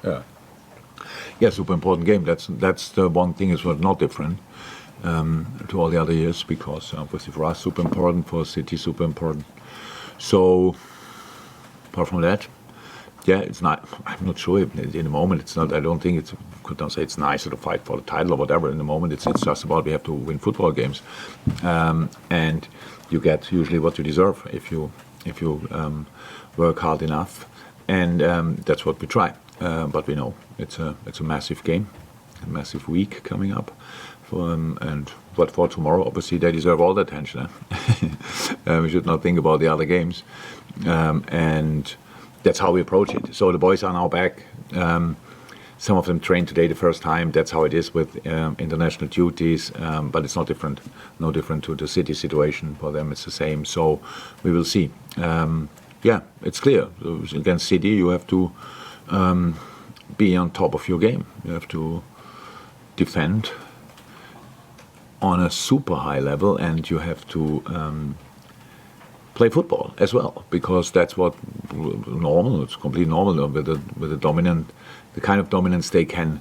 Yeah. Yeah, super important game. That's the one thing is not different to all the other years, because obviously for us super important, for City super important. So apart from that, yeah, it's not. I'm not sure if in the moment it's not. I don't think it's. Could not say it's nicer to fight for the title or whatever. In the moment, it's just about we have to win football games, and you get usually what you deserve if you work hard enough, and that's what we try. But we know it's a massive game, a massive week coming up, but for tomorrow, obviously they deserve all the attention. We should not think about the other games, and that's how we approach it. So the boys are now back. Some of them trained today the first time. That's how it is with international duties, but it's not different. No different to the City situation. For them, it's the same. So we will see. Yeah, it's clear. Against City, you have to be on top of your game. You have to defend on a super high level, and you have to play football as well, because that's what normal. It's completely normal with the dominant, the kind of dominance they can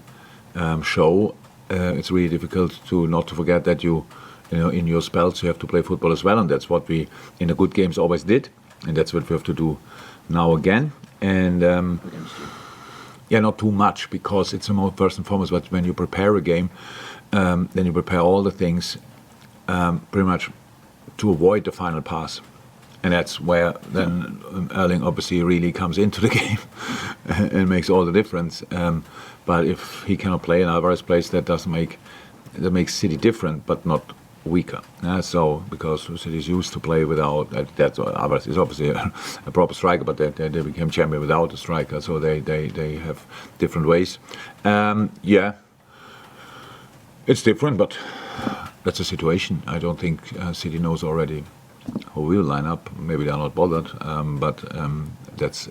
show. It's really difficult not to forget that you know in your spells you have to play football as well, and that's what we in the good games always did, and that's what we have to do now again. And yeah, not too much, because it's more first and foremost. But when you prepare a game, then you prepare all the things pretty much to avoid the final pass. And that's where then Erling obviously really comes into the game and makes all the difference. But if he cannot play and Alvarez plays, that makes City different, but not weaker. So because City is used to play without that, Alvarez is obviously a proper striker, but they became champion without a striker, so they have different ways. Yeah, it's different, but that's a situation. I don't think City knows already who will line up. Maybe they're not bothered, but that's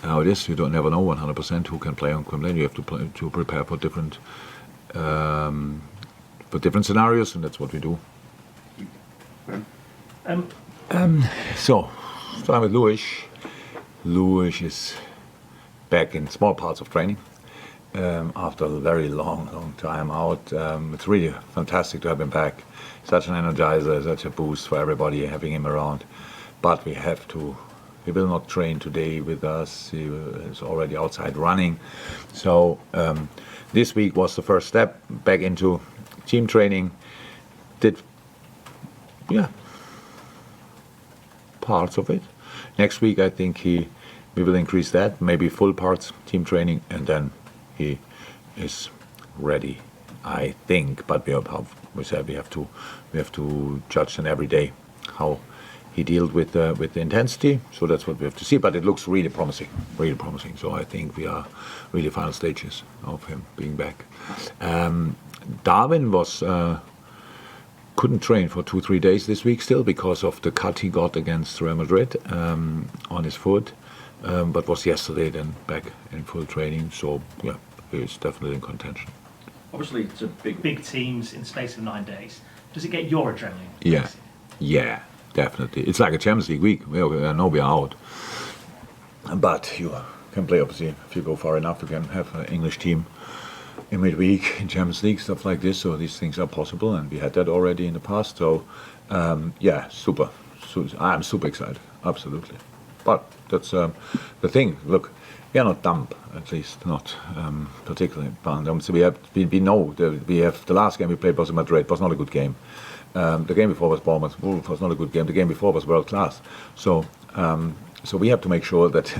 how it is. You don't never know 100% who can play and can play. You have to prepare for different scenarios, and that's what we do. So, starting with Luis. Luis is back in small parts of training after a very long time out. It's really fantastic to have him back. Such an energizer, such a boost for everybody having him around. But he will not train today with us. He is already outside running. So this week was the first step back into team training. Did parts of it. Next week I think we will increase that, maybe full parts team training, and then he is ready, I think. But we said we have to judge him every day how he dealt with the intensity. So that's what we have to see. But it looks really promising, really promising. So I think we are really final stages of him being back. Darwin couldn't train for 2-3 days this week still because of the cut he got against Real Madrid on his foot, but was yesterday then back in full training. So yeah, he's definitely in contention. Obviously, it's a big teams in the space of 9 days. Does it get your adrenaline? Yeah, definitely. It's like a Champions League week. I know we are out, but you can play. Obviously, if you go far enough, you can have an English team in midweek in Champions League, stuff like this. So these things are possible, and we had that already in the past. So yeah, super. So I'm super excited, absolutely. But that's the thing. Look, we are not dumb, at least not particularly. So we know that we have the last game we played was in Madrid. Was not a good game. The game before was Bournemouth. Was not a good game. The game before was world class. So we have to make sure that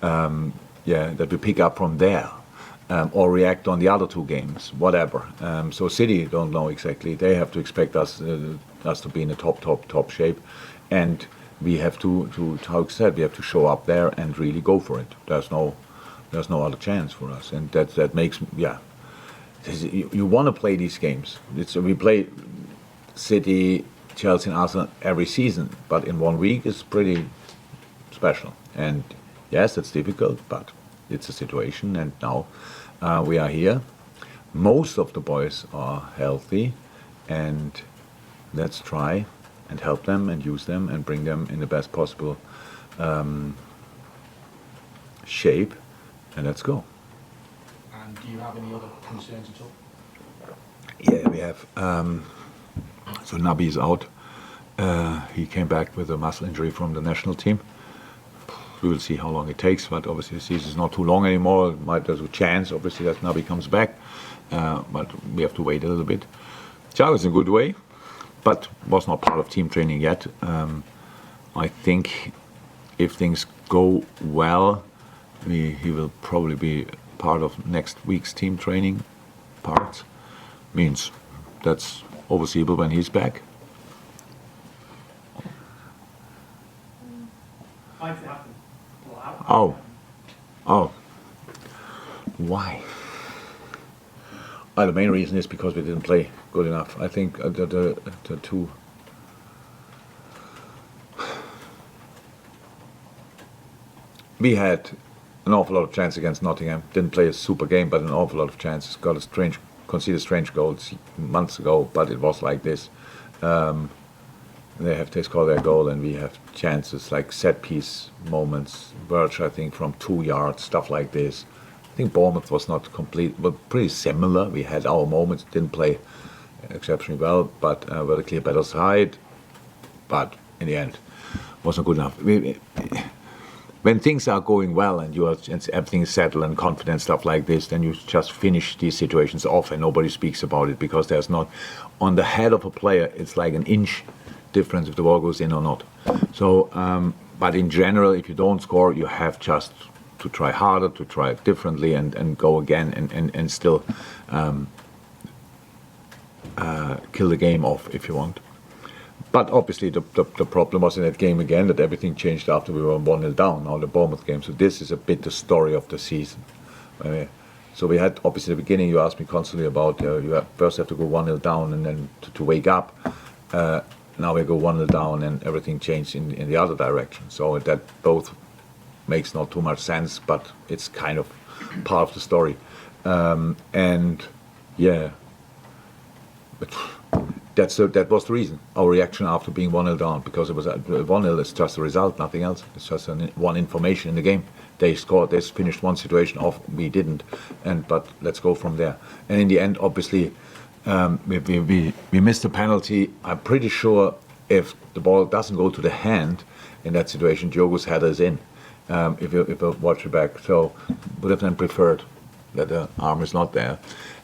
that we pick up from there. Or react on the other two games, whatever. So City don't know exactly. They have to expect us to be in a top shape, and we have to how said, we have to show up there and really go for it. There's no other chance for us, and that makes you want to play these games. We play City, Chelsea, and Arsenal every season, but in 1 week is pretty special. And yes, it's difficult, but it's a situation, and now we are here. Most of the boys are healthy, and let's try and help them and use them and bring them in the best possible shape, and let's go. do you have any other concerns at all? Yeah, we have. So Nabi is out. He came back with a muscle injury from the national team. We will see how long it takes, but obviously the season is not too long anymore. There's a chance, obviously, that Nabi comes back, but we have to wait a little bit. Thiago is in a good way, but was not part of team training yet. I think if things go well, he will probably be part of next week's team training part. Means that's overseeable when he's back. Why did it happen? Well, Oh, why? The main reason is because we didn't play good enough. I think the two. We had an awful lot of chances against Nottingham. Didn't play a super game, but an awful lot of chances. Conceded strange goals months ago, but it was like this. They score their goal, and we have chances like set piece moments. Birch, I think, from 2 yards, stuff like this. I think Bournemouth was not complete, but pretty similar. We had our moments, didn't play exceptionally well, but were the clear better side. But in the end, wasn't good enough. When things are going well and everything is settled and confident, stuff like this, then you just finish these situations off and nobody speaks about it, because there's not, on the head of a player, it's like an inch difference if the ball goes in or not. So, but in general, if you don't score, you have just to try harder, to try it differently, and go again and still kill the game off if you want. But obviously the problem was in that game again that everything changed after we were 1-0 down, now the Bournemouth game. So this is a bit the story of the season. So we had, obviously, at the beginning you asked me constantly about, you first have to go 1-0 down and then to wake up. Now we go 1-0 down and everything changed in the other direction. So that both makes not too much sense, but it's kind of part of the story. And yeah, but that was the reason. Our reaction after being 1-0 down, because it was 1-0 is just a result, nothing else. It's just one information in the game. They scored, they finished one situation off, we didn't. But let's go from there. And in the end, obviously, we missed a penalty. I'm pretty sure if the ball doesn't go to the hand in that situation, Diogo's header is in. If you watch it back, so would have then preferred that the arm is not there.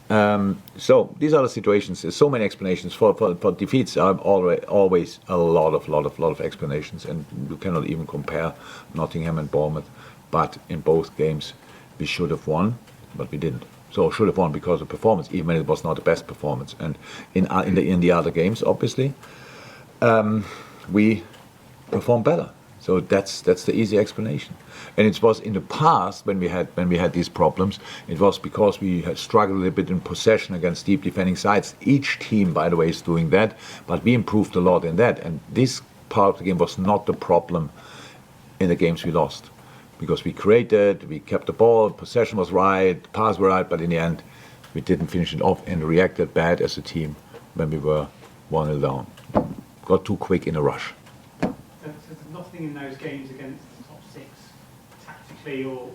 So these are the situations. There's so many explanations for defeats. Are always a lot of explanations, and you cannot even compare Nottingham and Bournemouth. But in both games, we should have won, but we didn't. So should have won because of performance, even when it was not the best performance. And in the other games, obviously, we performed better. So that's the easy explanation. And it was in the past when we had these problems, it was because we had struggled a little bit in possession against deep defending sides. Each team, by the way, is doing that, but we improved a lot in that. And this part of the game was not the problem in the games we lost, because we created, we kept the ball, possession was right, pass were right, but in the end, we didn't finish it off and reacted bad as a team when we were 1-0 down. Got too quick in a rush. So there's nothing in those games against the top six, tactically or